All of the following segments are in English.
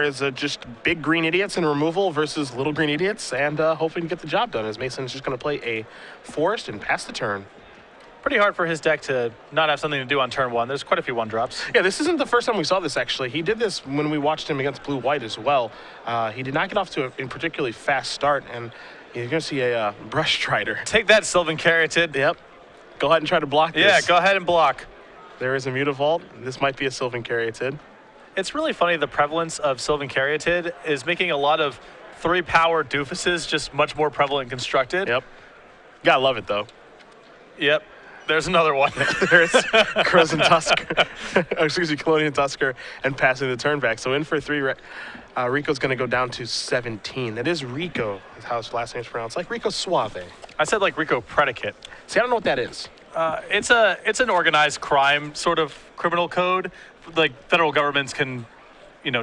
is just big green idiots in removal versus little green idiots, and hoping to get the job done as Mason's just going to play a forest and pass the turn. Pretty hard for his deck to not have something to do on turn one. There's quite a few one-drops. Yeah, this isn't the first time we saw this, actually. He did this when we watched him against blue-white as well. He did not get off to a particularly fast start, and you're going to see a Brush Strider. Take that, Sylvan Caryatid. Yep. Go ahead and try to block this. Yeah, go ahead and block. There is a Mutavault. This might be a Sylvan Caryatid. It's really funny, the prevalence of Sylvan Caryatid is making a lot of 3-power doofuses just much more prevalent and constructed. Yep. Gotta love it, though. Yep. There's another one. There's Crozen Tusker. Excuse me, Colonian Tusker, and passing the turn back. So in for 3, Rekow's going to go down to 17. That is Rekow, is how his last name is pronounced. Like Rekow Suave. I said like Rekow Predicate. See, I don't know what that is. It's an organized crime sort of criminal code. Like federal governments can,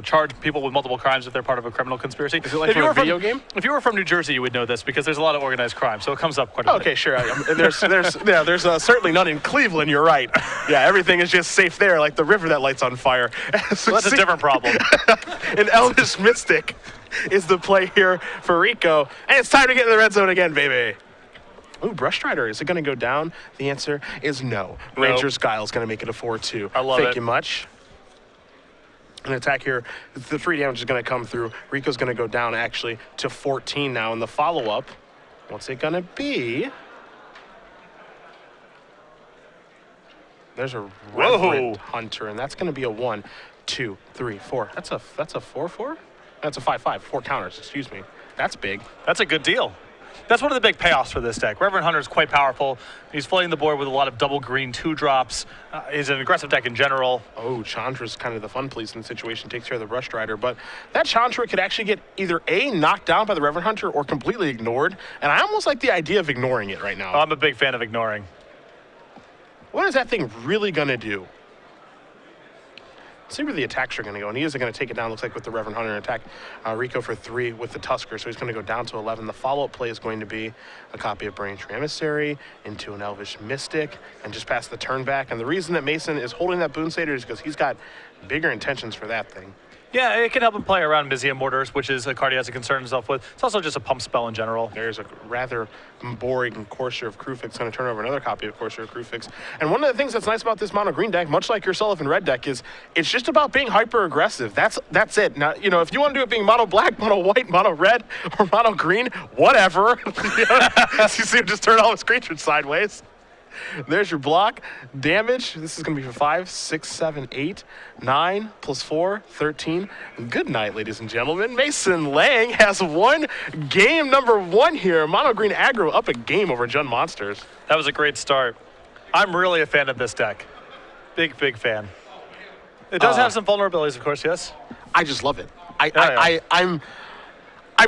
charge people with multiple crimes if they're part of a criminal conspiracy. Is it like from a video game? If you were from New Jersey, you would know this because there's a lot of organized crime, so it comes up quite a bit. Okay, sure. There's certainly none in Cleveland. You're right. Yeah, everything is just safe there, like the river that lights on fire. So that's a different problem. An Elvish Mystic is the play here for Rekow, and it's time to get in the red zone again, baby. Ooh, Brush Strider, is it going to go down? The answer is no. Ranger's Guile is going to make it a 4-2. I love it. Thank you much. An attack here, the 3 damage is going to come through. Rekow's going to go down, actually, to 14 now. In the follow-up, what's it going to be? There's a Reverend Hunter, and that's going to be a 1, 2, 3, 4. That's a 4-4? That's a 5-5. 4 counters, excuse me. That's big. That's a good deal. That's one of the big payoffs for this deck. Reverend Hunter is quite powerful. He's flooding the board with a lot of double green 2-drops. He's an aggressive deck in general. Oh, Chandra's kind of the fun police in the situation, takes care of the Brush Strider. But that Chandra could actually get either A, knocked down by the Reverend Hunter, or completely ignored. And I almost like the idea of ignoring it right now. I'm a big fan of ignoring. What is that thing really going to do? See where the attacks are going to go, and he isn't going to take it down, looks like, with the Reverend Hunter and attack Rekow for 3 with the Tusker, so he's going to go down to 11. The follow-up play is going to be a copy of Braintree Emissary into an Elvish Mystic, and just pass the turn back. And the reason that Mason is holding that Boon Satyr is because he's got bigger intentions for that thing. Yeah, it can help him play around Mizium Mortars, which is a card he has to concern himself with. It's also just a pump spell in general. There's a rather boring Courser of Krufix going to turn over another copy of Courser of Krufix. And one of the things that's nice about this mono green deck, much like your Sullivan red deck, is it's just about being hyper aggressive. That's it. Now, if you want to do it being mono black, mono white, mono red, or mono green, whatever. You see him just turn all his creatures sideways. There's your block. Damage, this is going to be for 5, 6, 7, 8, 9, plus 4, 13. Good night, ladies and gentlemen. Mason Lange has won game number 1 here. Mono Green Aggro up a game over Jund Monsters. That was a great start. I'm really a fan of this deck. Big, big fan. It does have some vulnerabilities, of course, yes? I just love it. I'm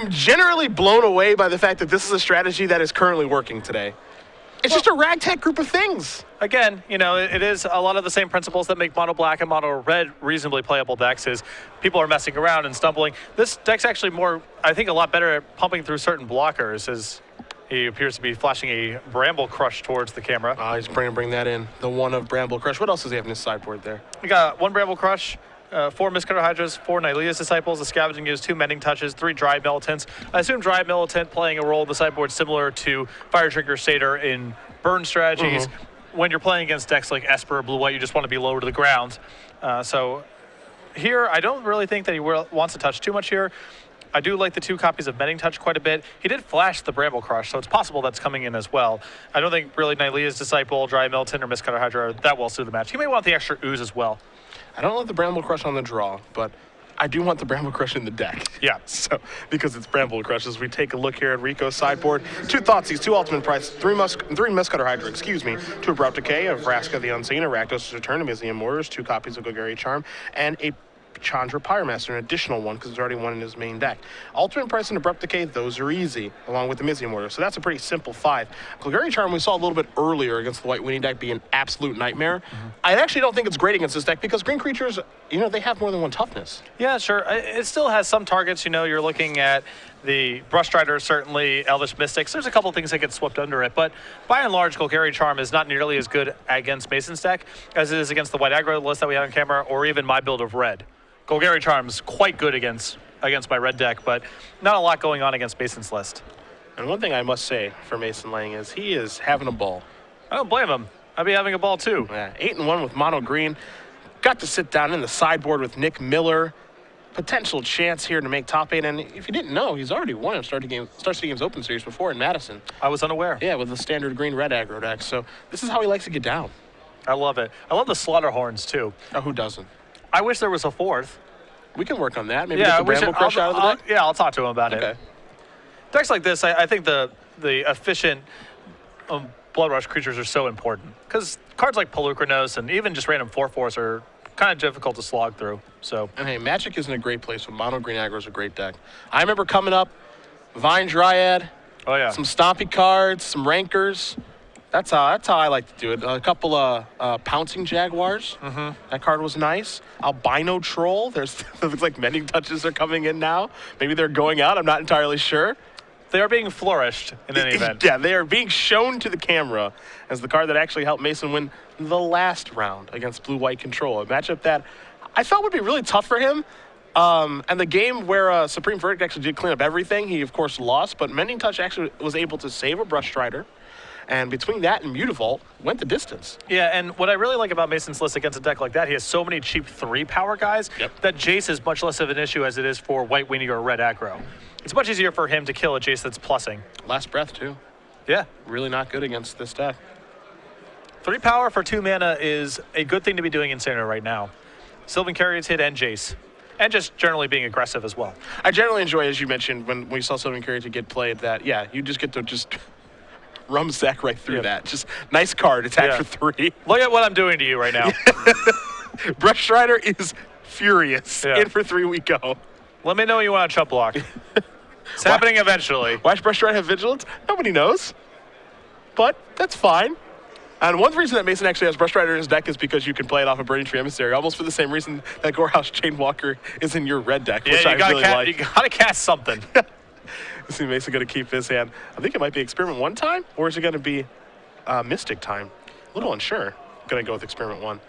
generally blown away by the fact that this is a strategy that is currently working today. It's just a ragtag group of things. Again, it is a lot of the same principles that make mono black and mono red reasonably playable decks. Is people are messing around and stumbling. This deck's actually more, I think, a lot better at pumping through certain blockers, as he appears to be flashing a Bramble Crush towards the camera. He's bring that in. The 1 of Bramble Crush. What else does he have in his sideboard there? We got 1 Bramble Crush, 4 Mistcutter Hydras, 4 Nylea's Disciples, a Scavenging Ooze, 2 Mending Touches, 3 Dry Militants. I assume Dry Militant playing a role in the sideboard similar to Fire Drinker Satyr in burn strategies. When you're playing against decks like Esper or Blue-White, you just want to be lower to the ground. So here, I don't really think that he wants to touch too much here. I do like the 2 copies of Mending Touch quite a bit. He did flash the Bramble Crush, so it's possible that's coming in as well. I don't think really Nylea's Disciple, Dry Militant, or Mistcutter Hydra are that well suited the match. He may want the extra Ooze as well. I don't want the Bramble Crush on the draw, but I do want the Bramble Crush in the deck. Yeah. So, because it's Bramble Crush, as we take a look here at Rekow's sideboard. 2 Thoughtseize, 2 Ultimate Price, 3 Mistcutter Hydra, 2 Abrupt Decay, a Vraska the Unseen, a Rakdos' Return, a Mizium Mortars, 2 copies of Golgari Charm, and a Chandra Pyramaster, an additional one because there's already one in his main deck. Ultimate Price and Abrupt Decay, those are easy, along with the Mizium Mortar. So that's a pretty simple 5. Golgari Charm we saw a little bit earlier against the White Winning deck be an absolute nightmare. I actually don't think it's great against this deck because green creatures, they have more than 1 toughness. Yeah, sure. It still has some targets. You're looking at the Brush Strider, certainly Elvish Mystics. There's a couple things that get swept under it, but by and large, Golgari Charm is not nearly as good against Mason's deck as it is against the White Aggro list that we had on camera, or even my build of red. Golgari Charm's quite good against my red deck, but not a lot going on against Mason's list. And one thing I must say for Mason Lange is he is having a ball. I don't blame him. I'd be having a ball too. Yeah, 8-1 with mono green. Got to sit down in the sideboard with Nick Miller. Potential chance here to make top 8. And if you didn't know, he's already won a Star City Games Open Series before in Madison. I was unaware. Yeah, with the standard green-red aggro deck. So this is how he likes to get down. I love it. I love the slaughter horns too. Oh, who doesn't? I wish there was a fourth. We can work on that. Maybe Yeah, get the Bramble Crush out of the deck. Yeah, I'll talk to him about Okay. it. Decks like this, I think the efficient Blood Rush creatures are so important because cards like Pelucranos and even just random 4/4s are kind of difficult to slog through. So, And hey, Magic isn't a great place, but mono green aggro is a great deck. I remember coming up, Vine Dryad, oh yeah, some Stompy cards, some Rankers. That's how I like to do it. A couple of Pouncing Jaguars. That card was nice. Albino Troll. It looks like mending touches are coming in now. Maybe they're going out. I'm not entirely sure. they are being flourished in any event. Yeah, they are being shown to the camera as the card that actually helped Mason win the last round against Blue-White Control. A matchup that I thought would be really tough for him. And the game where Supreme Verdict actually did clean up everything, he of course lost, but Mending Touch actually was able to save a Brush Strider. And between that and Mutavault, went the distance. Yeah, and what I really like about Mason's list against a deck like that, he has so many cheap 3-power guys that Jace is much less of an issue as it is for White Weenie or Red Aggro. It's much easier for him to kill a Jace that's plussing. Last Breath, too. Yeah. Really not good against this deck. 3-power for 2 mana is a good thing to be doing in Standard right now. Sylvan Carrier's hit and Jace. And just generally being aggressive as well. I generally enjoy, as you mentioned, when we saw Sylvan Carrier to get played, that, yeah, you just get to just rum sack right through that. Just nice card, attack for 3. Look at what I'm doing to you right now. Brush Strider is furious. Yeah. In for 3 we go. Let me know you want a chump block. It's happening eventually. Why does Brush Strider have Vigilance? Nobody knows. But that's fine. And one reason that Mason actually has Brush Strider in his deck is because you can play it off of Burning Tree Emissary, almost for the same reason that Gorehouse Chainwalker is in your red deck, which I really like. You gotta cast something. Is Mason going to keep his hand? I think it might be Experiment 1 time, or is it going to be Mystic time? A little unsure. Going to go with Experiment 1.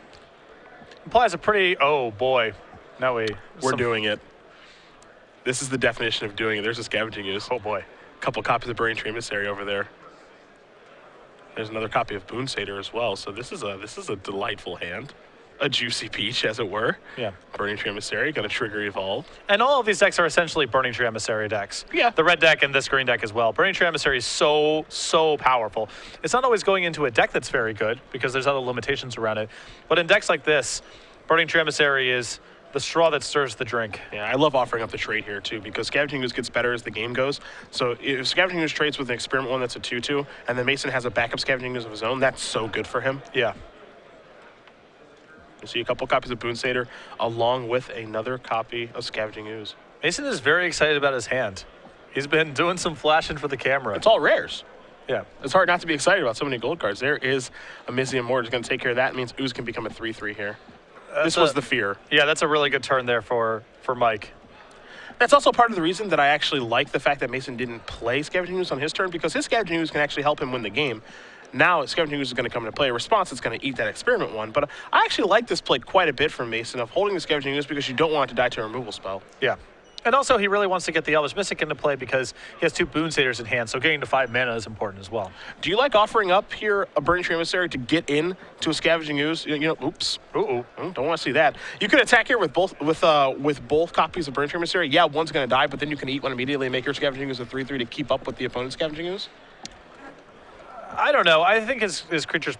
Implies a pretty, oh boy. Now We're doing it. This is the definition of doing it. There's a Scavenging Ooze. Oh boy. A couple copies of Burning Tree Emissary over there. There's another copy of Boon Satyr as well. So this is a delightful hand. A juicy peach, as it were. Yeah. Burning Tree Emissary, got to trigger Evolve. And all of these decks are essentially Burning Tree Emissary decks. Yeah. The red deck and this green deck as well. Burning Tree Emissary is so powerful. It's not always going into a deck that's very good because there's other limitations around it. But in decks like this, Burning Tree Emissary is the straw that stirs the drink. Yeah, I love offering up the trade here, too, because Scavenging Ooze gets better as the game goes. So if Scavenging Ooze trades with an Experiment 1 that's a 2-2, and then Mason has a backup Scavenging Ooze of his own, that's so good for him. Yeah. You see a couple copies of Boon Satyr, along with another copy of Scavenging Ooze. Mason is very excited about his hand. He's been doing some flashing for the camera. It's all rares. Yeah. It's hard not to be excited about so many gold cards. There is a Mizium Mort who's going to take care of that. It means Ooze can become a 3-3 here. This was the fear. Yeah, that's a really good turn there for Mike. That's also part of the reason that I actually like the fact that Mason didn't play Scavenging Ooze on his turn, because his Scavenging Ooze can actually help him win the game. Now, Scavenging Ooze is going to come into play. A response is going to eat that Experiment 1. But I actually like this play quite a bit from Mason of holding the Scavenging Ooze because you don't want it to die to a removal spell. Yeah. And also, he really wants to get the Elvish Mystic into play because he has 2 Boon Satyrs in hand, so getting to 5 mana is important as well. Do you like offering up here a Burning Tree Emissary to get in to a Scavenging Ooze? Oops. Don't want to see that. You can attack here with both copies of Burning Tree Emissary. Yeah, one's going to die, but then you can eat one immediately and make your Scavenging Ooze a 3-3 to keep up with the opponent's Scavenging Ooze. I don't know. I think his creatures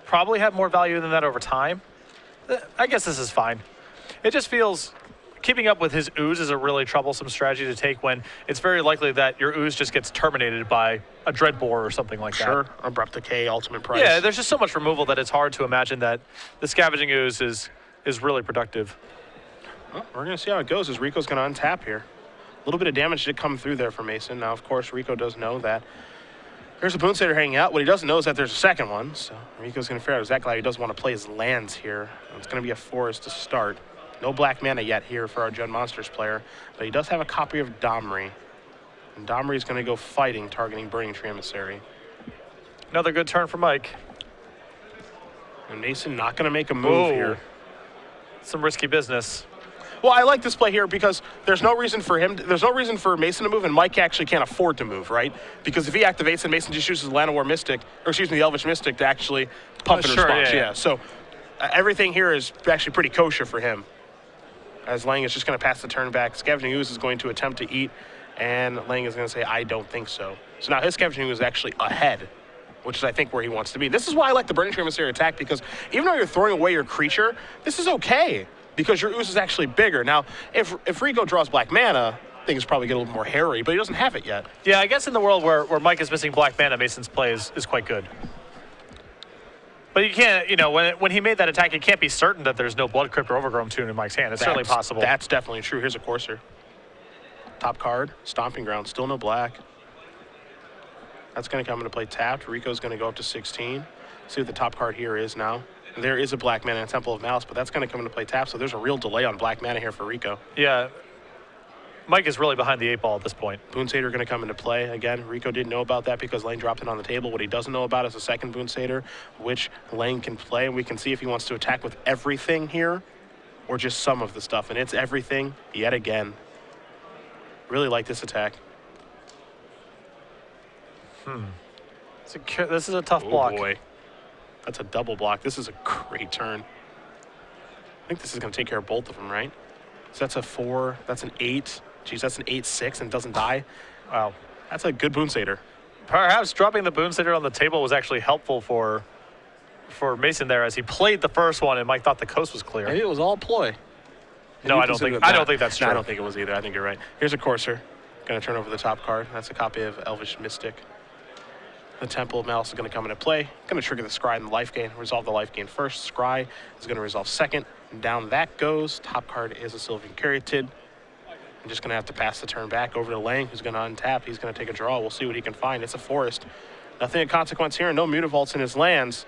probably have more value than that over time. I guess this is fine. It just feels keeping up with his Ooze is a really troublesome strategy to take when it's very likely that your Ooze just gets terminated by a Dreadbore or something like that. Sure. Abrupt Decay, Ultimate Price. Yeah, there's just so much removal that it's hard to imagine that the Scavenging Ooze is really productive. Well, we're going to see how it goes as Reko's going to untap here. A little bit of damage did come through there for Mason. Now, of course, Reko does know that there's a Boon Satyr hanging out. What he doesn't know is that there's a second one, so Reko's going to figure out exactly how he doesn't want to play his lands here. It's going to be a forest to start. No black mana yet here for our Jund Monsters player, but he does have a copy of Domri. And Domri is going to go fighting, targeting Burning Tree Emissary. Another good turn for Mike. And Mason not going to make a move here. Some risky business. Well, I like this play here because there's no reason for Mason to move, and Mike actually can't afford to move, right? Because if he activates, then Mason just uses the Llanowar Mystic, or excuse me, the Elvish Mystic to actually pump in response. Yeah. So everything here is actually pretty kosher for him. As Lange is just going to pass the turn back. Scavenging Ooze is going to attempt to eat, and Lange is going to say, I don't think so. So now his Scavenging Ooze is actually ahead, which is, I think, where he wants to be. This is why I like the Burning Tree Emissary attack, because even though you're throwing away your creature, this is okay, because your Ooze is actually bigger. Now, if Rekow draws black mana, things probably get a little more hairy, but he doesn't have it yet. Yeah, I guess in the world where Mike is missing black mana, Mason's play is quite good. But you can't, when he made that attack, you can't be certain that there's no Blood Crypt or Overgrown Tune in Mike's hand. It's certainly possible. That's definitely true. Here's a Courser. Top card, Stomping Ground, still no black. That's going to come into play tapped. Rico's going to go up to 16. See what the top card here is now. There is a black mana in Temple of Malice, but that's going to come into play tapped, so there's a real delay on black mana here for Rekow. Yeah. Mike is really behind the 8-ball at this point. Boon Satyr going to come into play. Again, Rekow didn't know about that because Lange dropped it on the table. What he doesn't know about is a second Boon Satyr, which Lange can play, and we can see if he wants to attack with everything here or just some of the stuff, and it's everything yet again. Really like this attack. This is a tough block. Oh boy, that's a double block. This is a great turn. I think this is going to take care of both of them, right? So that's a 4, that's an 8. Geez, that's an 8/6 and doesn't die. Wow, that's a good Boon Satyr. Perhaps dropping the Boon Satyr on the table was actually helpful for Mason there, as he played the first one and Mike thought the coast was clear. Maybe it was all ploy. No, I don't think that's true. No, I don't think it was either. I think you're right. Here's a Courser. Going to turn over the top card. That's a copy of Elvish Mystic. The Temple of Malice is going to come into play. Going to trigger the Scry and the life gain. Resolve the life gain first. Scry is going to resolve second. And down that goes. Top card is a Sylvan Caryatid. I'm just going to have to pass the turn back over to Lange, who's going to untap. He's going to take a draw. We'll see what he can find. It's a forest. Nothing of consequence here. No Mutavaults in his lands.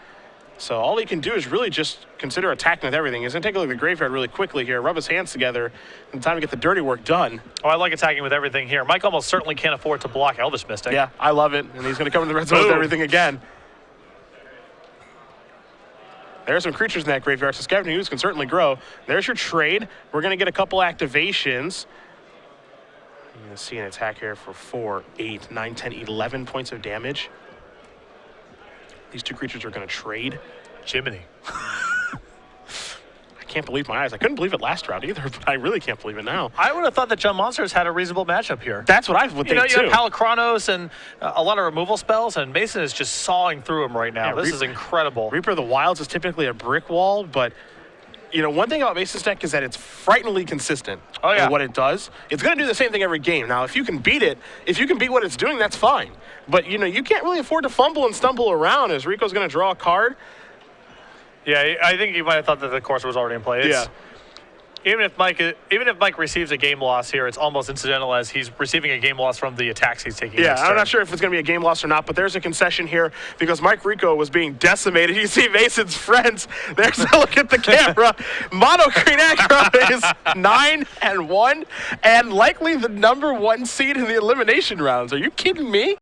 So all he can do is really just consider attacking with everything. He's going to take a look at the graveyard really quickly here, rub his hands together, and time to get the dirty work done. Oh, I like attacking with everything here. Mike almost certainly can't afford to block Elvish Mystic. Yeah, I love it. And he's going to come in the red zone with everything again. There's some creatures in that graveyard, so Scavenging Ooze can certainly grow. There's your trade. We're going to get a couple activations. You're going to see an attack here for 4, 8, 9, 10, 11 points of damage. These two creatures are going to trade. Jiminy. I can't believe my eyes. I couldn't believe it last round either, but I really can't believe it now. I would have thought that Jump Monsters had a reasonable matchup here. That's what I would think, too. You have Palicronos and a lot of removal spells, and Mason is just sawing through them right now. Yeah, this is incredible. Reaper of the Wilds is typically a brick wall, but one thing about Mason's deck is that it's frighteningly consistent in what it does. It's going to do the same thing every game. Now, if you can beat it, if you can beat what it's doing, that's fine. But, you can't really afford to fumble and stumble around as Rico's going to draw a card. Yeah, I think you might have thought that the course was already in play. Even if Mike receives a game loss here, it's almost incidental, as he's receiving a game loss from the attacks he's taking. Yeah, I'm not sure if it's going to be a game loss or not, but there's a concession here because Mike Rekow was being decimated. You see Mason's friends. There's a look at the camera. Mono Green Aggro is 9-1 and likely the #1 seed in the elimination rounds. Are you kidding me?